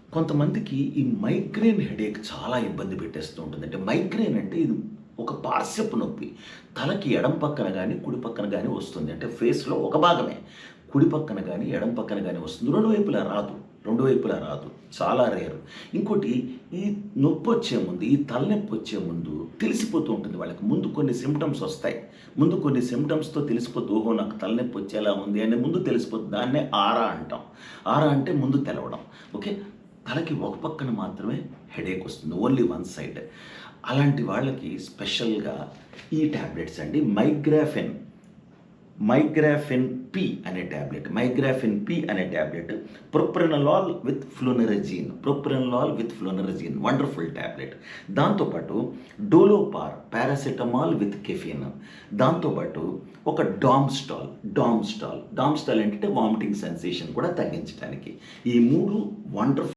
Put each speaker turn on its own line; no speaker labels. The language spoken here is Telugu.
కొంతమందికి ఈ మైగ్రేన్ హెడేక్ చాలా ఇబ్బంది పెట్టేస్తూ ఉంటుంది. అంటే మైగ్రేన్ అంటే ఇది ఒక పార్శ్వపు నొప్పి. తలకి ఎడమ పక్కన గానీ, కుడి పక్కన గానీ వస్తుంది. అంటే ఫేస్‌లో ఒక భాగమే. కుడి పక్కన గానీ, ఎడమ పక్కన గానీ వస్తుంది. 2 వైపులా రాదు. 2 వైపులా రాదు. చాలా రేర్. ఇంకోటి ఈ నొప్పొచ్చే ముందు, ఈ తలనొప్పొచ్చే ముందు తెలిసిపోతూ ఉంటుంది వాళ్ళకి. ముందు కొన్ని సింప్టమ్స్ ఒస్తాయి. ముందు కొన్ని సింప్టమ్స్‌తో తెలిసిపోతూ ఓహో! నాకు తలనొప్పొచ్చేలా ఉంది అని ముందు తెలిసిపోతుంది. దాన్నే ఆరా అంటాం. ఆరా అంటే ముందు తెలవడం. ఓకే. తలకి ఒక పక్కన మాత్రమే హెడేక్ వస్తుంది. Only one side. అలాంటి వాళ్ళకి స్పెషల్‌గా ఈ టాబ్లెట్స్ అండి. మైగ్రాఫెన్ పి అనే టాబ్లెట్. మైగ్రాఫెన్ పి అనే టాబ్లెట్ ప్రొప్రనలాల్ విత్ ఫ్లోనరజిన్ వండర్‌ఫుల్ టాబ్లెట్. దాంతోపాటు డోలోపార్ పారాసెటమాల్ విత్ కెఫిన్. దాంతోపాటు ఒక డామ్స్టాల్ ఏంటంటే వామిటింగ్ సెన్సేషన్ కూడా తగ్గించడానికి. ఈ 3 వండర్‌ఫుల్